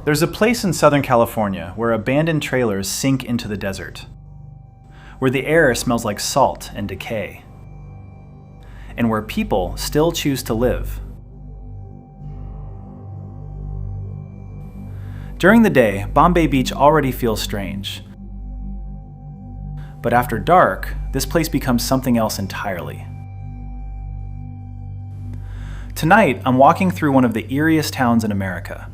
There's a place in Southern California where abandoned trailers sink into the desert, where the air smells like salt and decay, and where people still choose to live. During the day, Bombay Beach already feels strange. But after dark, this place becomes something else entirely. Tonight, I'm walking through one of the eeriest towns in America.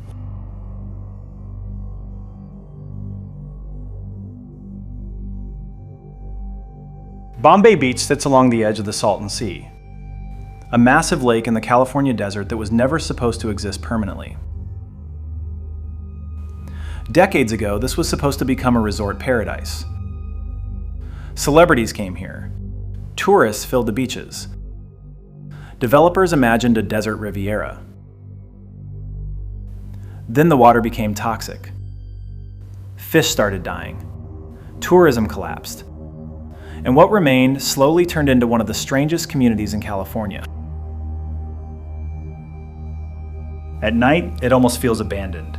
Bombay Beach sits along the edge of the Salton Sea, a massive lake in the California desert that was never supposed to exist permanently. Decades ago, this was supposed to become a resort paradise. Celebrities came here. Tourists filled the beaches. Developers imagined a desert Riviera. Then the water became toxic. Fish started dying. Tourism collapsed. And what remained slowly turned into one of the strangest communities in California. At night, it almost feels abandoned.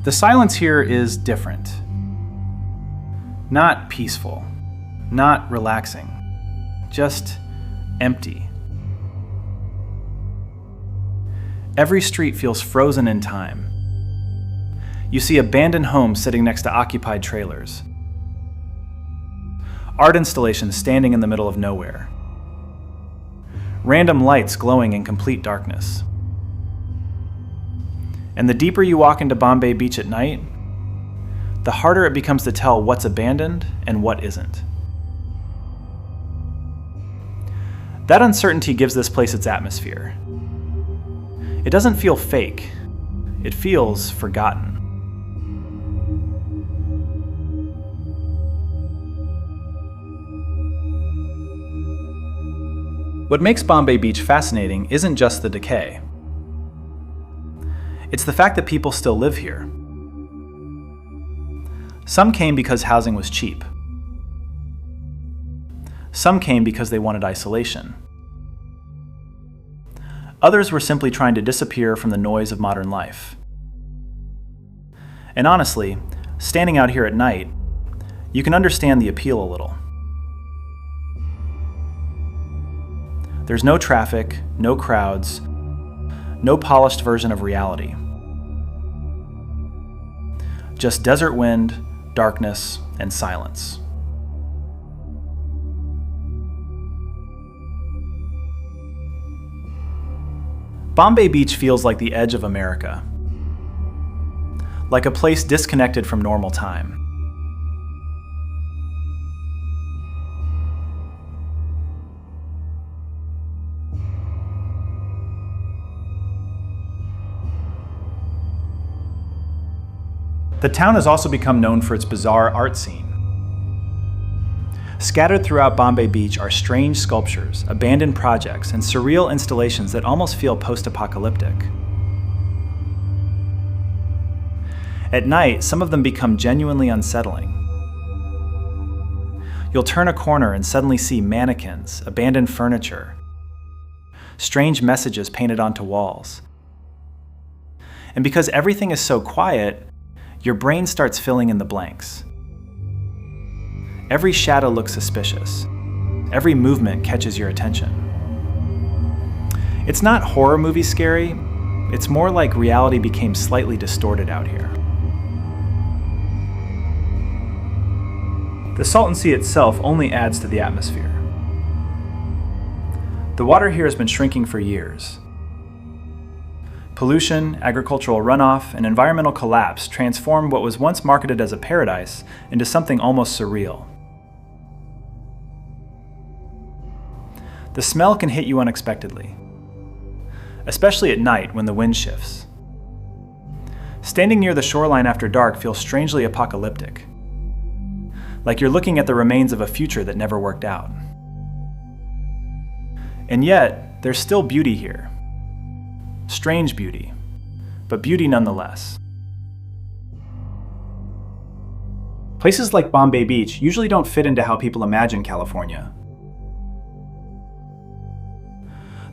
The silence here is different. Not peaceful, not relaxing, just empty. Every street feels frozen in time. You see abandoned homes sitting next to occupied trailers. Art installations standing in the middle of nowhere. Random lights glowing in complete darkness. And the deeper you walk into Bombay Beach at night, the harder it becomes to tell what's abandoned and what isn't. That uncertainty gives this place its atmosphere. It doesn't feel fake. It feels forgotten. What makes Bombay Beach fascinating isn't just the decay. It's the fact that people still live here. Some came because housing was cheap. Some came because they wanted isolation. Others were simply trying to disappear from the noise of modern life. And honestly, standing out here at night, you can understand the appeal a little. There's no traffic, no crowds, no polished version of reality. Just desert wind, darkness, and silence. Bombay Beach feels like the edge of America, like a place disconnected from normal time. The town has also become known for its bizarre art scene. Scattered throughout Bombay Beach are strange sculptures, abandoned projects, and surreal installations that almost feel post-apocalyptic. At night, some of them become genuinely unsettling. You'll turn a corner and suddenly see mannequins, abandoned furniture, strange messages painted onto walls. And because everything is so quiet, your brain starts filling in the blanks. Every shadow looks suspicious. Every movement catches your attention. It's not horror movie scary, it's more like reality became slightly distorted out here. The Salton Sea itself only adds to the atmosphere. The water here has been shrinking for years. Pollution, agricultural runoff, and environmental collapse transformed what was once marketed as a paradise into something almost surreal. The smell can hit you unexpectedly, especially at night when the wind shifts. Standing near the shoreline after dark feels strangely apocalyptic, like you're looking at the remains of a future that never worked out. And yet, there's still beauty here. Strange beauty, but beauty nonetheless. Places like Bombay Beach usually don't fit into how people imagine California.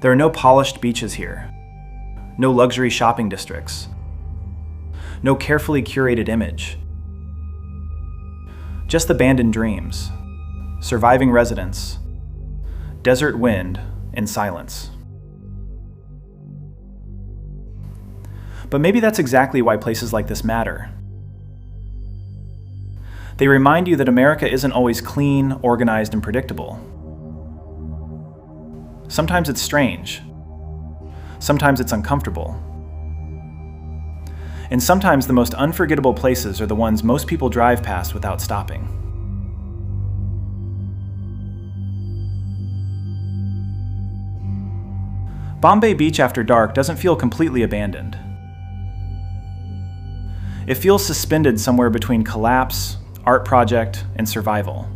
There are no polished beaches here, no luxury shopping districts, no carefully curated image. Just abandoned dreams, surviving residents, desert wind, and silence. But maybe that's exactly why places like this matter. They remind you that America isn't always clean, organized, and predictable. Sometimes it's strange. Sometimes it's uncomfortable. And sometimes the most unforgettable places are the ones most people drive past without stopping. Bombay Beach after dark doesn't feel completely abandoned. It feels suspended somewhere between collapse, art project, and survival.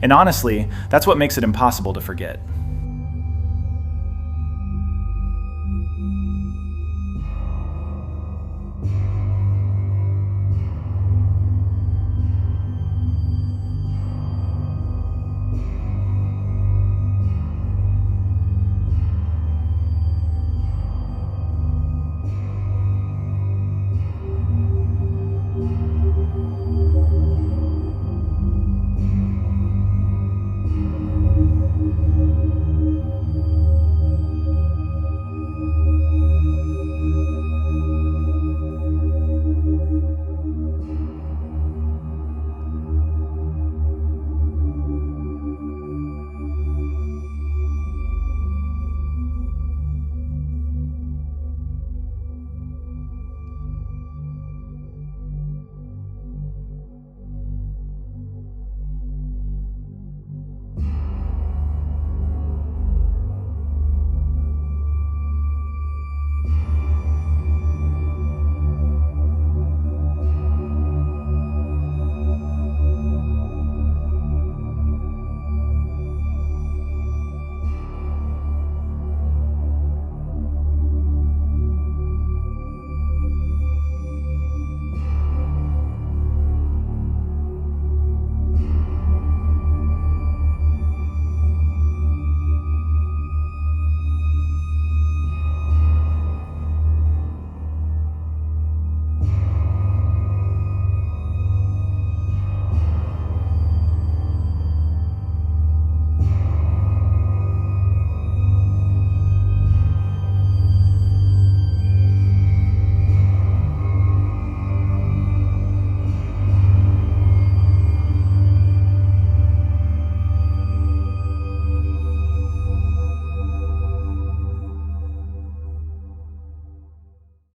And honestly, that's what makes it impossible to forget.